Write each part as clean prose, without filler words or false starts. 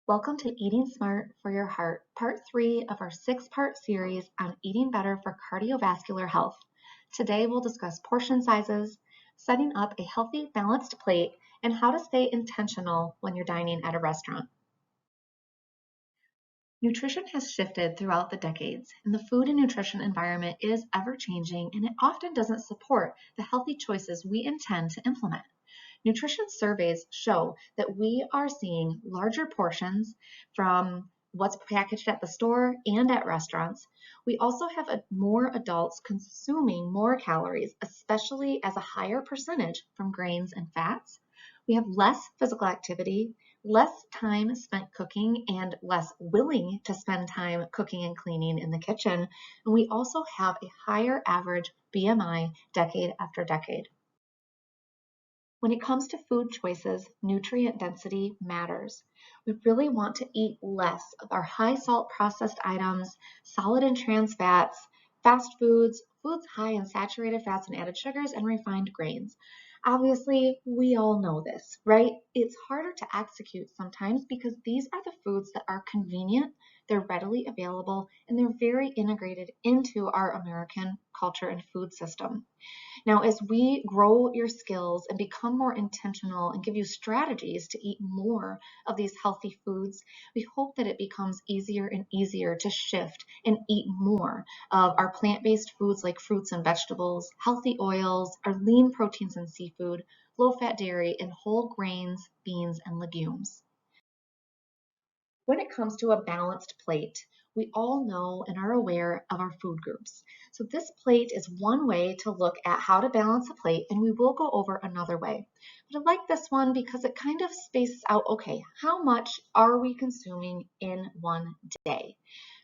Welcome to Eating Smart for Your Heart, part 3 of our 6-part series on eating better for cardiovascular health. Today we'll discuss portion sizes, setting up a healthy, balanced plate, and how to stay intentional when you're dining at a restaurant. Nutrition has shifted throughout the decades, and the food and nutrition environment is ever-changing, and it often doesn't support the healthy choices we intend to implement. Nutrition surveys show that we are seeing larger portions from what's packaged at the store and at restaurants. We also have more adults consuming more calories, especially as a higher percentage from grains and fats. We have less physical activity, less time spent cooking, and less willing to spend time cooking and cleaning in the kitchen. And we also have a higher average BMI decade after decade. When it comes to food choices, nutrient density matters. We really want to eat less of our high salt processed items, solid and trans fats, fast foods, foods high in saturated fats and added sugars, and refined grains. Obviously, we all know this, right? It's harder to execute sometimes because these are the foods that are convenient, they're readily available, and they're very integrated into our American culture and food system. Now, as we grow your skills and become more intentional and give you strategies to eat more of these healthy foods, we hope that it becomes easier and easier to shift and eat more of our plant-based foods like fruits and vegetables, healthy oils, our lean proteins and seafood, low-fat dairy, and whole grains, beans, and legumes. When it comes to a balanced plate, we all know and are aware of our food groups. So this plate is one way to look at how to balance a plate, and we will go over another way. But I like this one because it kind of spaces out, okay, how much are we consuming in one day?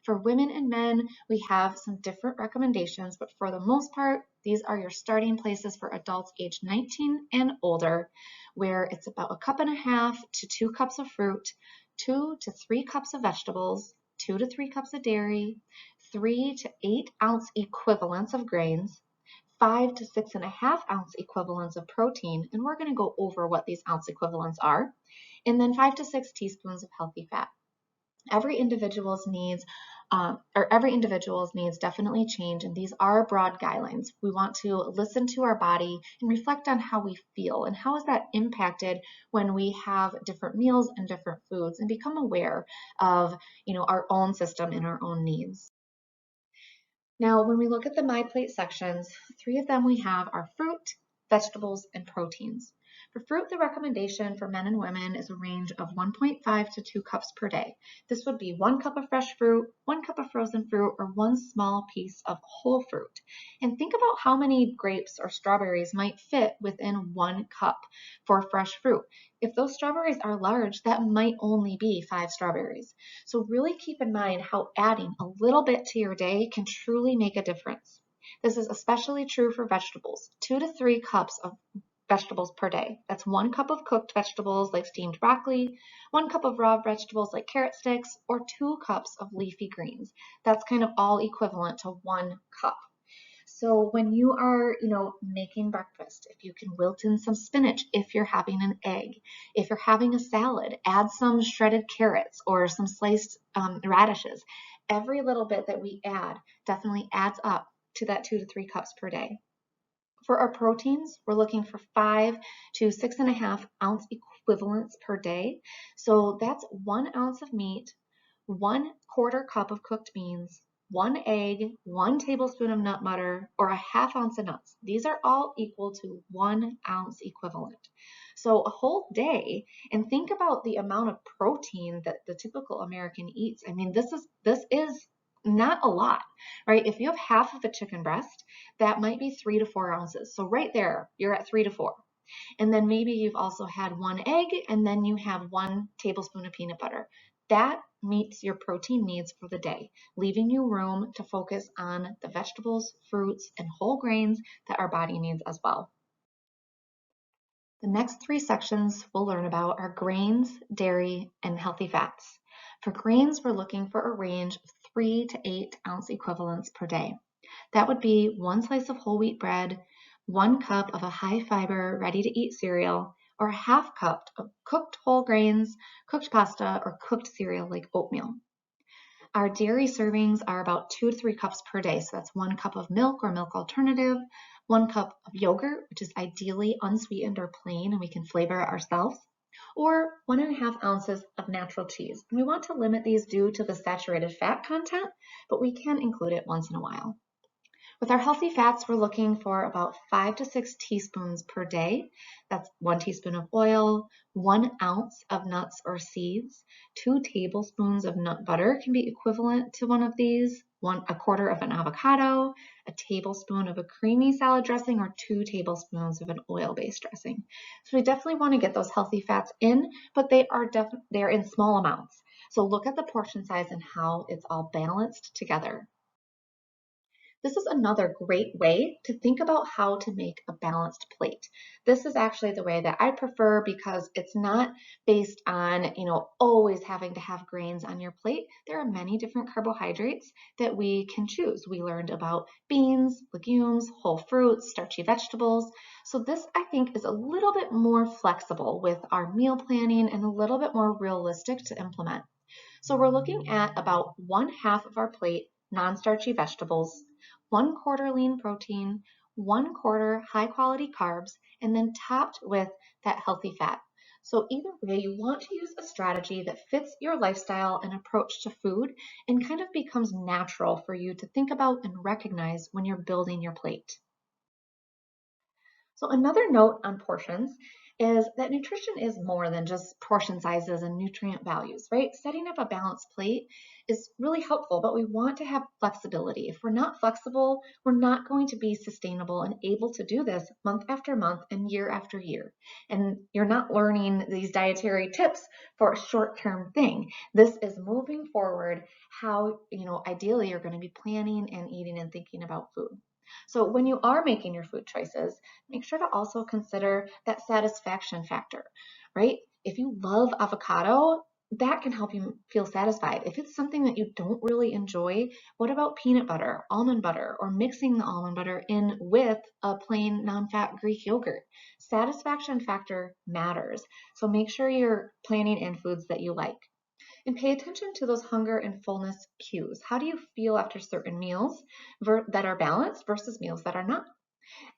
For women and men, we have some different recommendations, but for the most part, these are your starting places for adults age 19 and older, where it's about 1.5 to 2 cups of fruit, 2 to 3 cups of vegetables, 2 to 3 cups of dairy, 3 to 8 ounce equivalents of grains, 5 to 6.5 ounce equivalents of protein, and we're going to go over what these ounce equivalents are, and then 5 to 6 teaspoons of healthy fat. Every individual's needs definitely change, and these are broad guidelines. We want to listen to our body and reflect on how we feel and how is that impacted when we have different meals and different foods, and become aware of our own system and our own needs. Now, when we look at the My Plate sections, 3 of them we have are fruit, vegetables, and proteins. For fruit, the recommendation for men and women is a range of 1.5 to 2 cups per day. This would be 1 cup of fresh fruit, 1 cup of frozen fruit, or 1 small piece of whole fruit. And think about how many grapes or strawberries might fit within 1 cup for fresh fruit. If those strawberries are large, that might only be 5 strawberries. So really keep in mind how adding a little bit to your day can truly make a difference. This is especially true for vegetables. 2 to 3 cups of vegetables per day. That's 1 cup of cooked vegetables like steamed broccoli, 1 cup of raw vegetables like carrot sticks, or 2 cups of leafy greens. That's kind of all equivalent to 1 cup. So when you are, making breakfast, if you can wilt in some spinach, if you're having an egg, if you're having a salad, add some shredded carrots or some sliced radishes. Every little bit that we add definitely adds up to that 2 to 3 cups per day. For our proteins, we're looking for 5 to 6.5 ounce equivalents per day. So that's 1 ounce of meat, 1/4 cup of cooked beans, 1 egg, 1 tablespoon of nut butter, or a 1/2 ounce of nuts. These are all equal to 1 ounce equivalent. So a whole day, and think about the amount of protein that the typical American eats. I mean, this is not a lot, right? If you have half of a chicken breast, that might be 3 to 4 ounces. So right there, you're at 3 to 4. And then maybe you've also had 1 egg, and then you have 1 tablespoon of peanut butter. That meets your protein needs for the day, leaving you room to focus on the vegetables, fruits, and whole grains that our body needs as well. The next 3 sections we'll learn about are grains, dairy, and healthy fats. For grains, we're looking for a range of 3 to 8 ounce equivalents per day. That would be 1 slice of whole wheat bread, 1 cup of a high fiber, ready to eat cereal, or a half cup of cooked whole grains, cooked pasta, or cooked cereal like oatmeal. Our dairy servings are about 2 to 3 cups per day. So that's 1 cup of milk or milk alternative, 1 cup of yogurt, which is ideally unsweetened or plain, and we can flavor it ourselves, or 1.5 ounces of natural cheese. And we want to limit these due to the saturated fat content, but we can include it once in a while. With our healthy fats, we're looking for about 5 to 6 teaspoons per day. That's 1 teaspoon of oil, 1 ounce of nuts or seeds, 2 tablespoons of nut butter can be equivalent to one of these, a quarter of an avocado, a tablespoon of a creamy salad dressing, or 2 tablespoons of an oil-based dressing. So we definitely want to get those healthy fats in, but they're in small amounts. So look at the portion size and how it's all balanced together. This is another great way to think about how to make a balanced plate. This is actually the way that I prefer because it's not based on, always having to have grains on your plate. There are many different carbohydrates that we can choose. We learned about beans, legumes, whole fruits, starchy vegetables. So this, I think, is a little bit more flexible with our meal planning and a little bit more realistic to implement. So we're looking at about 1/2 of our plate non-starchy vegetables, 1/4 lean protein, 1/4 high quality carbs, and then topped with that healthy fat. So either way, you want to use a strategy that fits your lifestyle and approach to food and kind of becomes natural for you to think about and recognize when you're building your plate. So another note on portions is that nutrition is more than just portion sizes and nutrient values, right? Setting up a balanced plate is really helpful, but we want to have flexibility. If we're not flexible, we're not going to be sustainable and able to do this month after month and year after year. And you're not learning these dietary tips for a short-term thing. This is moving forward how, ideally you're going to be planning and eating and thinking about food. So when you are making your food choices, make sure to also consider that satisfaction factor, right? If you love avocado, that can help you feel satisfied. If it's something that you don't really enjoy, what about peanut butter, almond butter, or mixing the almond butter in with a plain non-fat Greek yogurt? Satisfaction factor matters. So make sure you're planning in foods that you like. And pay attention to those hunger and fullness cues. How do you feel after certain meals that are balanced versus meals that are not?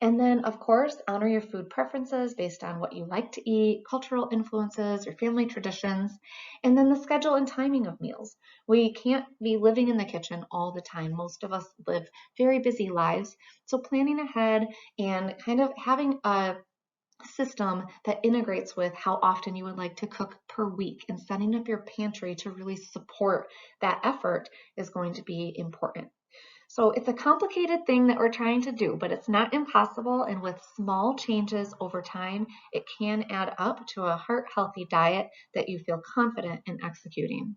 And then, of course, honor your food preferences based on what you like to eat, cultural influences, your family traditions, and then the schedule and timing of meals. We can't be living in the kitchen all the time. Most of us live very busy lives. So planning ahead and kind of having a system that integrates with how often you would like to cook per week and setting up your pantry to really support that effort is going to be important. So it's a complicated thing that we're trying to do, but it's not impossible. And with small changes over time, it can add up to a heart healthy diet that you feel confident in executing.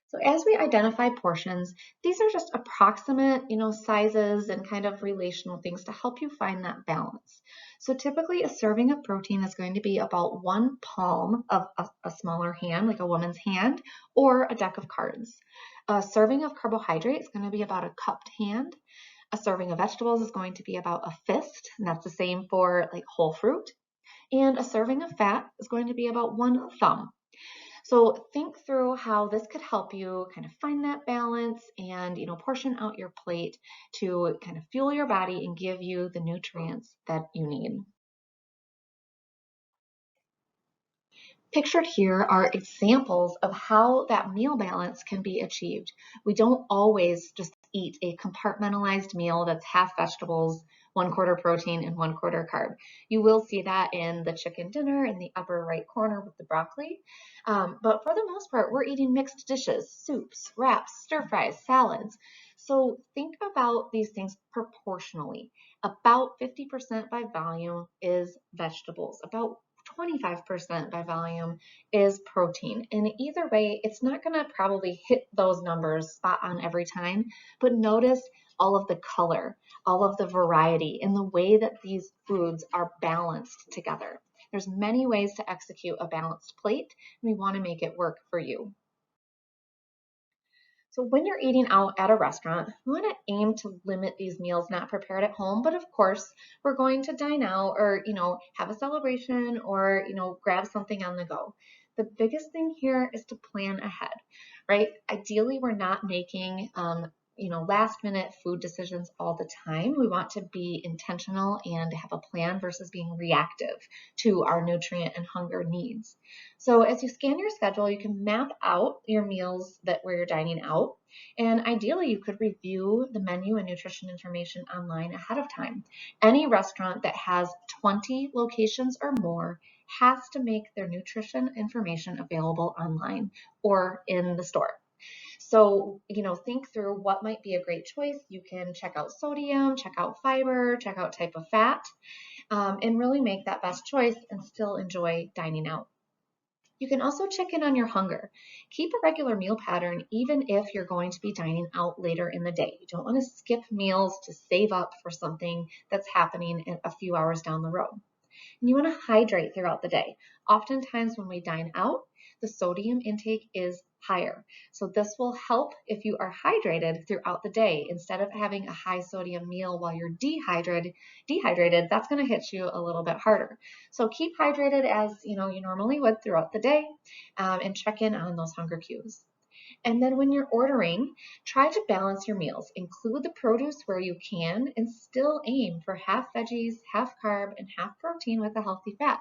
So as we identify portions, these are just approximate, sizes and kind of relational things to help you find that balance. So typically a serving of protein is going to be about one palm of a smaller hand, like a woman's hand, or a deck of cards. A serving of carbohydrate is going to be about a cupped hand. A serving of vegetables is going to be about a fist, and that's the same for like whole fruit. And a serving of fat is going to be about one thumb. So think through how this could help you kind of find that balance and, portion out your plate to kind of fuel your body and give you the nutrients that you need. Pictured here are examples of how that meal balance can be achieved. We don't always just eat a compartmentalized meal that's half vegetables, 1/4 protein, and 1/4 carb. You will see that in the chicken dinner in the upper right corner with the broccoli. But for the most part, we're eating mixed dishes, soups, wraps, stir fries, salads. So think about these things proportionally. About 50% by volume is vegetables. About 25% by volume is protein. And either way, it's not going to probably hit those numbers spot on every time, but notice all of the color, all of the variety, and the way that these foods are balanced together. There's many ways to execute a balanced plate, and we want to make it work for you. So when you're eating out at a restaurant, we want to aim to limit these meals not prepared at home. But of course, we're going to dine out or, have a celebration or, grab something on the go. The biggest thing here is to plan ahead, right? Ideally, we're not making, last minute food decisions all the time. We want to be intentional and have a plan versus being reactive to our nutrient and hunger needs. So as you scan your schedule, you can map out your meals where you're dining out. And ideally, you could review the menu and nutrition information online ahead of time. Any restaurant that has 20 locations or more has to make their nutrition information available online or in the store. So, think through what might be a great choice. You can check out sodium, check out fiber, check out type of fat, and really make that best choice and still enjoy dining out. You can also check in on your hunger. Keep a regular meal pattern even if you're going to be dining out later in the day. You don't want to skip meals to save up for something that's happening in a few hours down the road. And you want to hydrate throughout the day. Oftentimes when we dine out, the sodium intake is higher. So this will help if you are hydrated throughout the day. Instead of having a high sodium meal while you're dehydrated, that's going to hit you a little bit harder. So keep hydrated as you normally would throughout the day, and check in on those hunger cues. And then when you're ordering, try to balance your meals. Include the produce where you can and still aim for half veggies, half carb, and half protein with a healthy fat.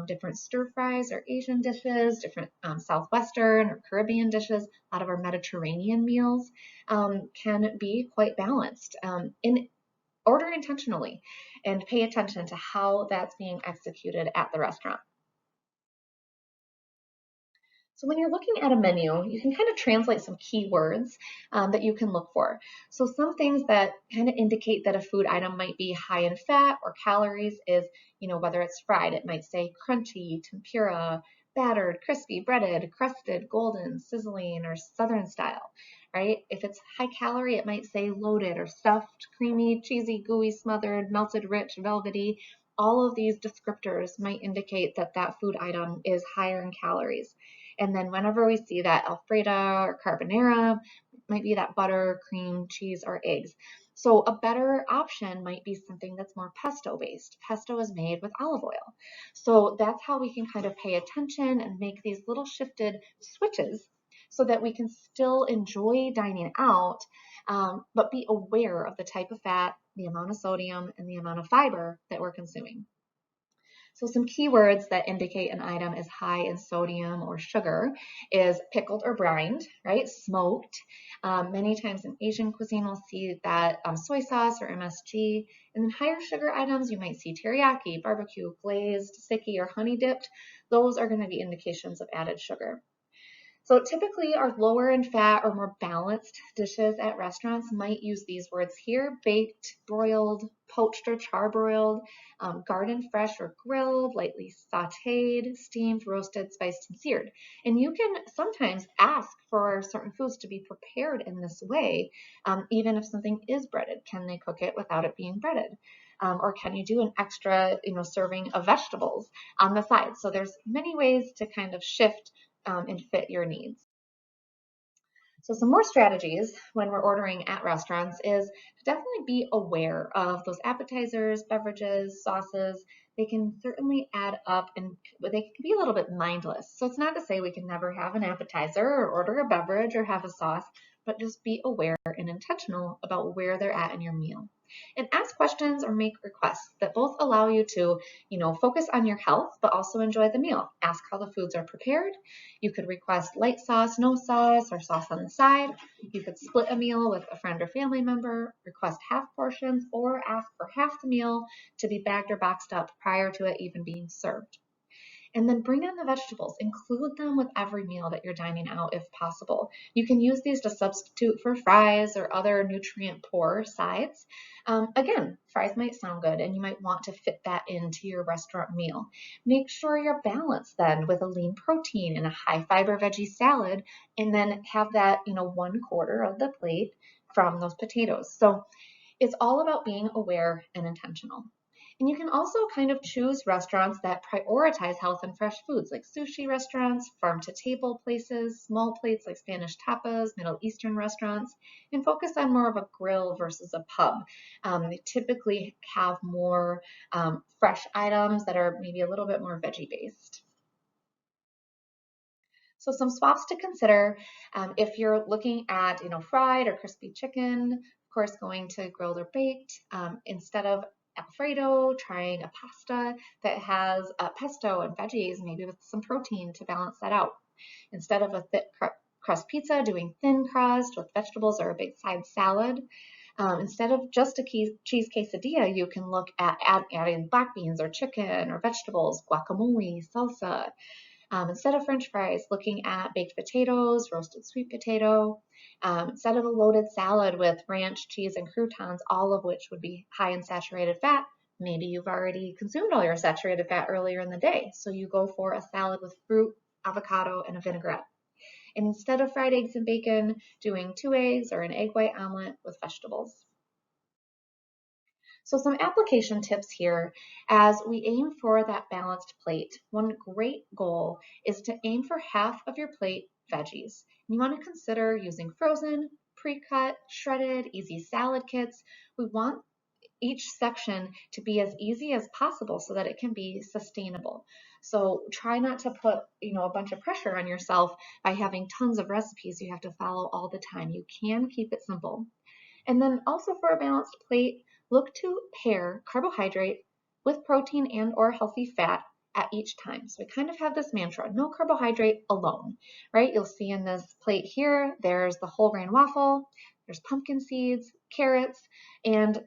Different stir fries or Asian dishes, different Southwestern or Caribbean dishes, a lot of our Mediterranean meals can be quite balanced. Order intentionally and pay attention to how that's being executed at the restaurant. So when you're looking at a menu, you can kind of translate some keywords that you can look for. So some things that kind of indicate that a food item might be high in fat or calories is, whether it's fried, it might say crunchy, tempura, battered, crispy, breaded, crusted, golden, sizzling, or southern style, right? If it's high calorie, it might say loaded or stuffed, creamy, cheesy, gooey, smothered, melted, rich, velvety. All of these descriptors might indicate that that food item is higher in calories. And then whenever we see that Alfredo or carbonara, might be that butter, cream, cheese, or eggs. So a better option might be something that's more pesto based. Pesto is made with olive oil. So that's how we can kind of pay attention and make these little shifted switches so that we can still enjoy dining out, but be aware of the type of fat, the amount of sodium, and the amount of fiber that we're consuming. So some keywords that indicate an item is high in sodium or sugar is pickled or brined, right? Smoked. Many times in Asian cuisine, we'll see that soy sauce or MSG. And then higher sugar items, you might see teriyaki, barbecue, glazed, sticky, or honey dipped. Those are going to be indications of added sugar. So typically our lower in fat or more balanced dishes at restaurants might use these words here: baked, broiled, poached or charbroiled, garden fresh or grilled, lightly sauteed, steamed, roasted, spiced, and seared. And you can sometimes ask for certain foods to be prepared in this way, even if something is breaded. Can they cook it without it being breaded? Or can you do an extra, serving of vegetables on the side? So there's many ways to kind of shift and fit your needs. So some more strategies when we're ordering at restaurants is to definitely be aware of those appetizers, beverages, sauces. They can certainly add up and they can be a little bit mindless. So it's not to say we can never have an appetizer or order a beverage or have a sauce, but just be aware and intentional about where they're at in your meal. And ask questions or make requests that both allow you to, focus on your health, but also enjoy the meal. Ask how the foods are prepared. You could request light sauce, no sauce, or sauce on the side. You could split a meal with a friend or family member, request half portions, or ask for half the meal to be bagged or boxed up prior to it even being served. And then bring in the vegetables. Include them with every meal that you're dining out if possible. You can use these to substitute for fries or other nutrient poor sides. Again, fries might sound good and you might want to fit that into your restaurant meal. Make sure you're balanced then with a lean protein and a high fiber veggie salad, and then have that, 1/4 of the plate from those potatoes. So it's all about being aware and intentional. And you can also kind of choose restaurants that prioritize health and fresh foods, like sushi restaurants, farm to table places, small plates like Spanish tapas, Middle Eastern restaurants, and focus on more of a grill versus a pub. They typically have more fresh items that are maybe a little bit more veggie based. So some swaps to consider if you're looking at fried or crispy chicken, of course going to grilled or baked instead of Alfredo, trying a pasta that has pesto and veggies, maybe with some protein to balance that out. Instead of a thick crust pizza, doing thin crust with vegetables or a big side salad. Instead of just a cheese quesadilla, you can look at adding black beans or chicken or vegetables, guacamole, salsa, instead of French fries, looking at baked potatoes, roasted sweet potato, instead of a loaded salad with ranch, cheese, and croutons, all of which would be high in saturated fat. Maybe you've already consumed all your saturated fat earlier in the day, so you go for a salad with fruit, avocado, and a vinaigrette. And instead of fried eggs and bacon, doing 2 eggs or an egg white omelet with vegetables. So some application tips here as we aim for that balanced plate. One great goal is to aim for half of your plate veggies. You want to consider using frozen, pre-cut, shredded, easy salad kits. We want each section to be as easy as possible so that it can be sustainable. So try not to put, a bunch of pressure on yourself by having tons of recipes you have to follow all the time. You can keep it simple. And then also for a balanced plate, look to pair carbohydrate with protein and or healthy fat at each time. So we kind of have this mantra, no carbohydrate alone, right? You'll see in this plate here, there's the whole grain waffle, there's pumpkin seeds, carrots, and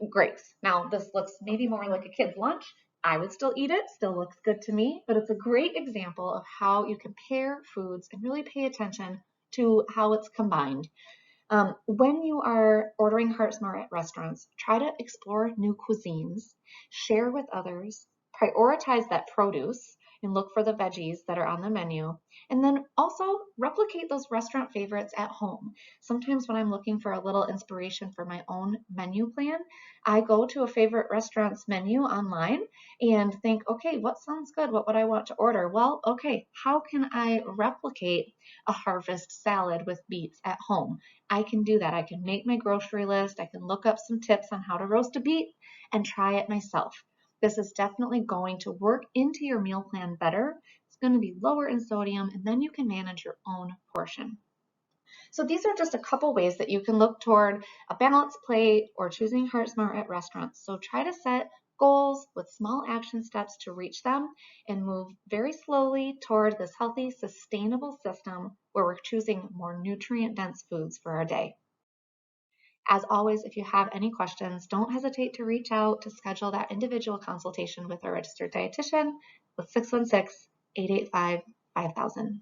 grapes. Now this looks maybe more like a kid's lunch. I would still eat it, still looks good to me, but it's a great example of how you can pair foods and really pay attention to how it's combined. When you are ordering Heart Smart at restaurants, try to explore new cuisines, share with others, prioritize that produce, and look for the veggies that are on the menu. And then also replicate those restaurant favorites at home. Sometimes when I'm looking for a little inspiration for my own menu plan, I go to a favorite restaurant's menu online and think, okay, what sounds good? What would I want to order? Well, okay, how can I replicate a harvest salad with beets at home? I can do that. I can make my grocery list. I can look up some tips on how to roast a beet and try it myself. This is definitely going to work into your meal plan better. It's going to be lower in sodium, and then you can manage your own portion. So these are just a couple ways that you can look toward a balanced plate or choosing Heart Smart at restaurants. So try to set goals with small action steps to reach them and move very slowly toward this healthy, sustainable system where we're choosing more nutrient dense foods for our day. As always, if you have any questions, don't hesitate to reach out to schedule that individual consultation with a registered dietitian with 616 885 5000.